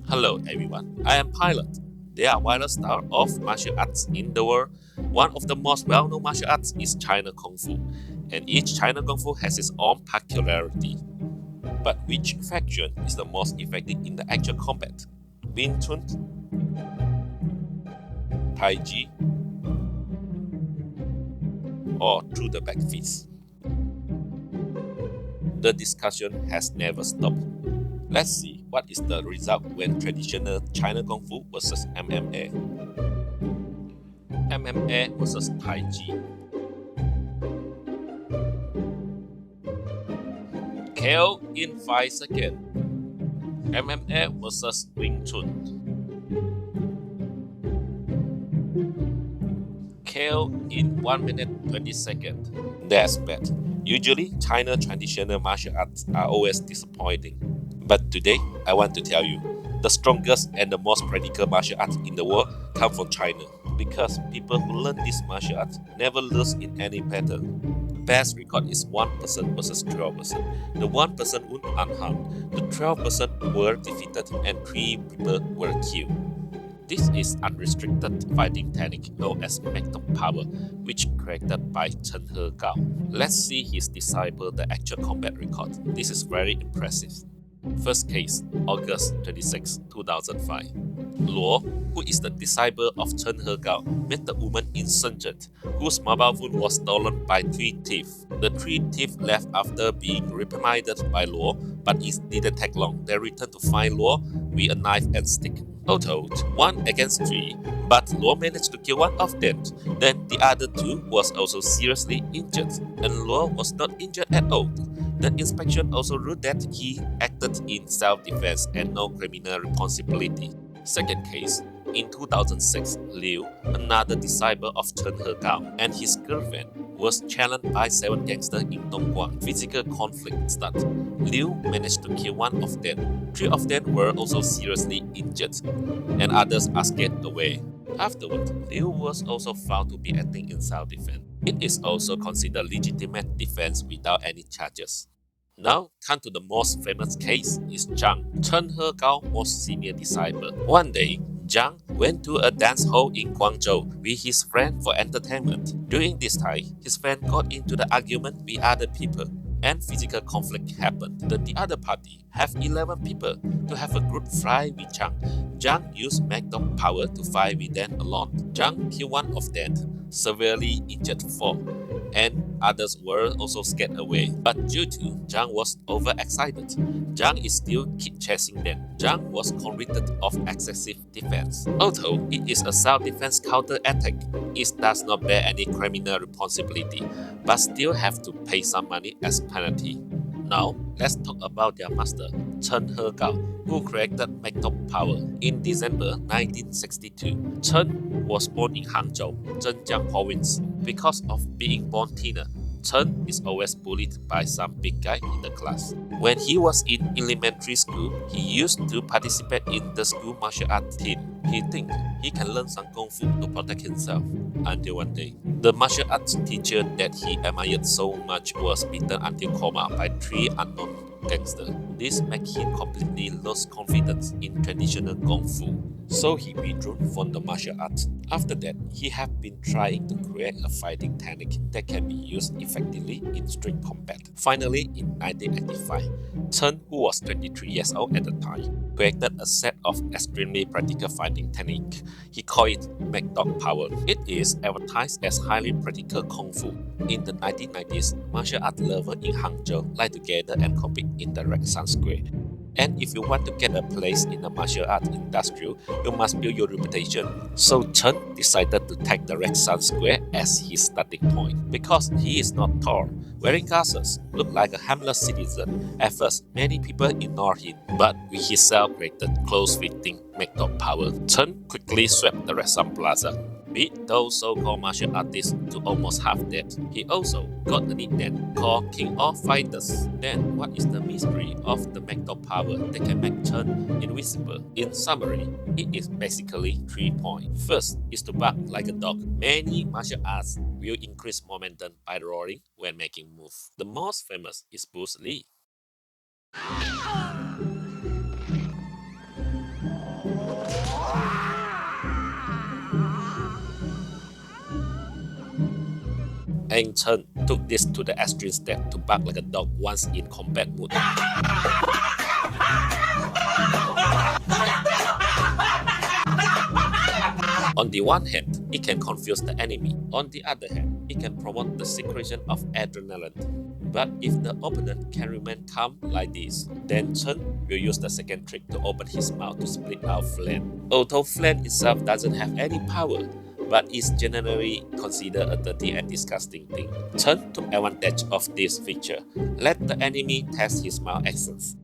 Hello everyone, I am Pilot. There are various styles of martial arts in the world. One of the most well-known martial arts is China Kung Fu, and each China Kung Fu has its own peculiarity. But which faction is the most effective in the actual combat? Wing Chun, Tai Chi, or through the back fist? The discussion has never stopped. Let's see what is the result when traditional China Kung Fu versus MMA. MMA versus Tai Chi. KO in 5 seconds. MMA versus Wing Chun. KO in 1 minute 20 seconds. That's bad. Usually, China traditional martial arts are always disappointing. But today, I want to tell you, the strongest and the most practical martial arts in the world come from China. Because people who learn this martial arts never lose in any battle. Best record is 1% versus 12%. The 1% were unharmed, the 12% were defeated, and 3 people were killed. This is unrestricted fighting technique known as magnetic power, which created by Chen Hegao. Let's see his disciple the actual combat record. This is very impressive. First case, August 26, 2005. Luo, who is the disciple of Chen Hegao, met a woman in Shenzhen whose mobile phone was stolen by 3 thieves. The 3 thieves left after being reprimanded by Luo, but it didn't take long. They returned to find Luo with a knife and stick. Total 1 against 3, but Luo managed to kill one of them. Then the other 2 was also seriously injured, and Luo was not injured at all. The inspection also ruled that he acted in self-defense and no criminal responsibility. Second case, in 2006, Liu, another disciple of Chen Hegao, and his girlfriend was challenged by 7 gangsters in No.1. Physical conflict started. Liu managed to kill one of them. 3 of them were also seriously injured, and others are scared away. Afterward, Liu was also found to be acting in self-defense. It is also considered legitimate defense without any charges. Now, come to the most famous case is Zhang, Chen Hegao's most senior disciple. One day, Zhang went to a dance hall in Guangzhou with his friend for entertainment. During this time, his friend got into the argument with other people, and physical conflict happened. The other party have 11 people to have a group fight with Zhang. Zhang used magnetic power to fight with them alone. Zhang killed one of them, severely injured 4, and others were also scared away. But due to Zhang was overexcited, Zhang is still keep chasing them. Zhang was convicted of excessive defense. Although it is a self-defense counter-attack, it does not bear any criminal responsibility, but still have to pay some money as penalty. Now, let's talk about their master, Chen Hegao, who created magnetic power. In December 1962, Chen was born in Hangzhou, Zhejiang province. Because of being born thinner, Chen is always bullied by some big guy in the class. When he was in elementary school, he used to participate in the school martial arts team. He think he can learn some kung fu to protect himself. Until one day, the martial arts teacher that he admired so much was beaten until coma by 3 unknown gangsters. This made him completely lose confidence in traditional kung fu. So he withdrew from the martial arts. After that, he had been trying to create a fighting technique that can be used effectively in street combat. Finally, in 1985, Chen, who was 23 years old at the time, created a set of extremely practical fighting technique. He called it magnetic power. It is advertised as highly practical kung fu. In the 1990s, martial art lovers in Hangzhou lie together and compete in the Red Sun Square. And if you want to get a place in the martial arts industry, you must build your reputation. So Chen decided to take the Red Sun Square as his starting point. Because he is not tall, wearing glasses, looked like a harmless citizen. At first, many people ignored him, but with his self-created, close-fitting magnetic power, Chen quickly swept the Red Sun Plaza. Beat those so-called martial artists to almost half dead. He also got the nickname called King of Fighters. Then, what is the mystery of the magnetic power that can make Chen invisible? In summary, it is basically 3 points. First is to bark like a dog. Many martial arts will increase momentum by roaring when making moves. The most famous is Bruce Lee. and Chen took this to the extreme step to bark like a dog once in combat mood. On the one hand, it can confuse the enemy. On the other hand, it can promote the secretion of adrenaline. But if the opponent can remain calm like this, then Chen will use the second trick to open his mouth to split out flame. Although flame itself doesn't have any power, but is generally considered a dirty and disgusting thing. Chen took advantage of this feature. Let the enemy test his mouth accents.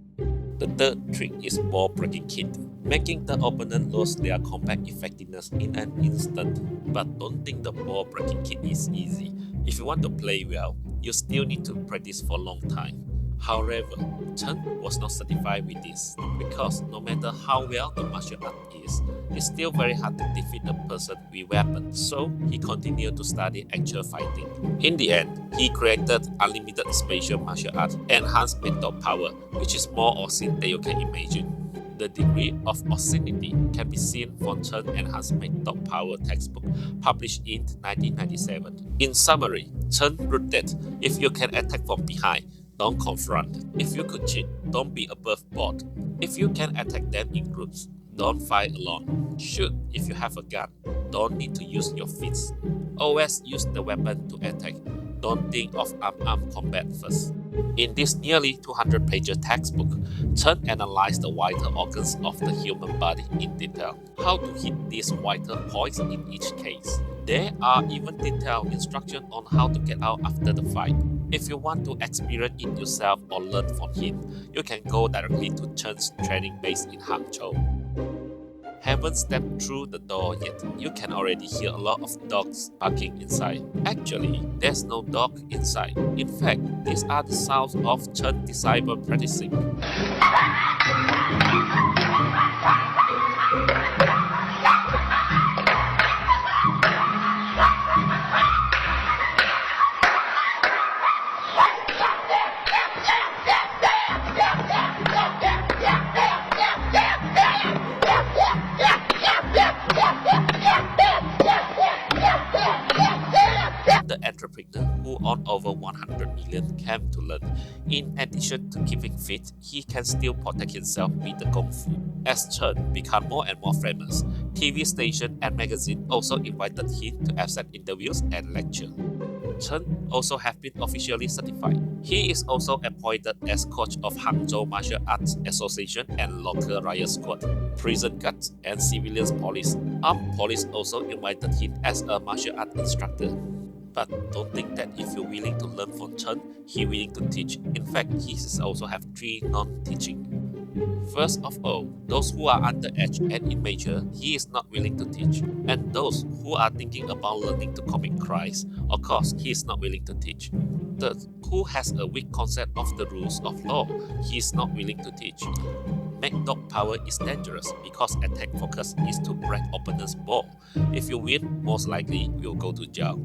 The third trick is ball breaking kit, making the opponent lose their combat effectiveness in an instant. But don't think the ball breaking kit is easy. If you want to play well, you still need to practice for a long time. However, Chen was not satisfied with this because no matter how well the martial art is, it's still very hard to defeat a person with weapons, so he continued to study actual fighting. In the end, he created unlimited spatial martial art, enhanced mental power, which is more obscene than you can imagine. The degree of obscenity can be seen from Chen Enhanced Mental Power textbook published in 1997. In summary, Chen wrote that if you can attack from behind, don't confront. If you could cheat, don't be above board. If you can attack them in groups, don't fight alone. Shoot if you have a gun. Don't need to use your fists. Always use the weapon to attack. Don't think of arm-arm combat first. In this nearly 200 pages textbook, Chen analyzed the vital organs of the human body in detail. How to hit these vital points in each case. There are even detailed instructions on how to get out after the fight. If you want to experience it yourself or learn from him, you can go directly to Chen's training base in Hangzhou. Haven't stepped through the door yet, you can already hear a lot of dogs barking inside. Actually, there's no dog inside. In fact, these are the sounds of Chen disciple practicing. The entrepreneur who earned over 100 million came to learn. In addition to keeping fit, he can still protect himself with the Kung Fu. As Chen became more and more famous, TV stations and magazines also invited him to accept interviews and lectures. Chen also has been officially certified. He is also appointed as coach of Hangzhou Martial Arts Association and local riot squad, prison guards, and civilian police. Armed police also invited him as a martial art instructor. But don't think that if you're willing to learn from Chen, he's willing to teach. In fact, he also have 3 non-teaching. First of all, those who are underage and immature, he is not willing to teach. And those who are thinking about learning to commit crimes, of course, he is not willing to teach. Third, who has a weak concept of the rules of law, he is not willing to teach. Make dog power is dangerous because attack focus is to break opponent's ball. If you win, most likely you'll go to jail.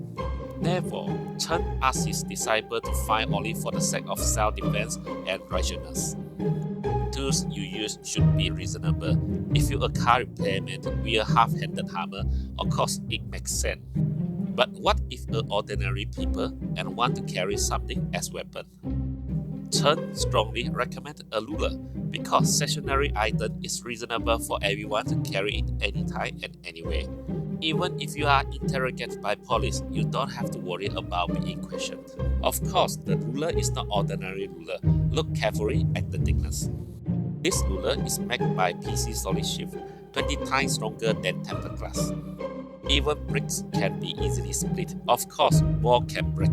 Therefore, Chen asked his disciple to fight only for the sake of self-defense and righteousness. Tools you use should be reasonable. If you're a car repairman with a half-handed hammer, of course it makes sense. But what if you're ordinary people and want to carry something as weapon? Chen strongly recommended a ruler because stationary item is reasonable for everyone to carry it anytime and anywhere. Even if you are interrogated by police, you don't have to worry about being questioned. Of course, the ruler is not ordinary ruler. Look carefully at the thickness. This ruler is made by PC solid shift, 20 times stronger than tempered glass. Even bricks can be easily split. Of course, wall can break.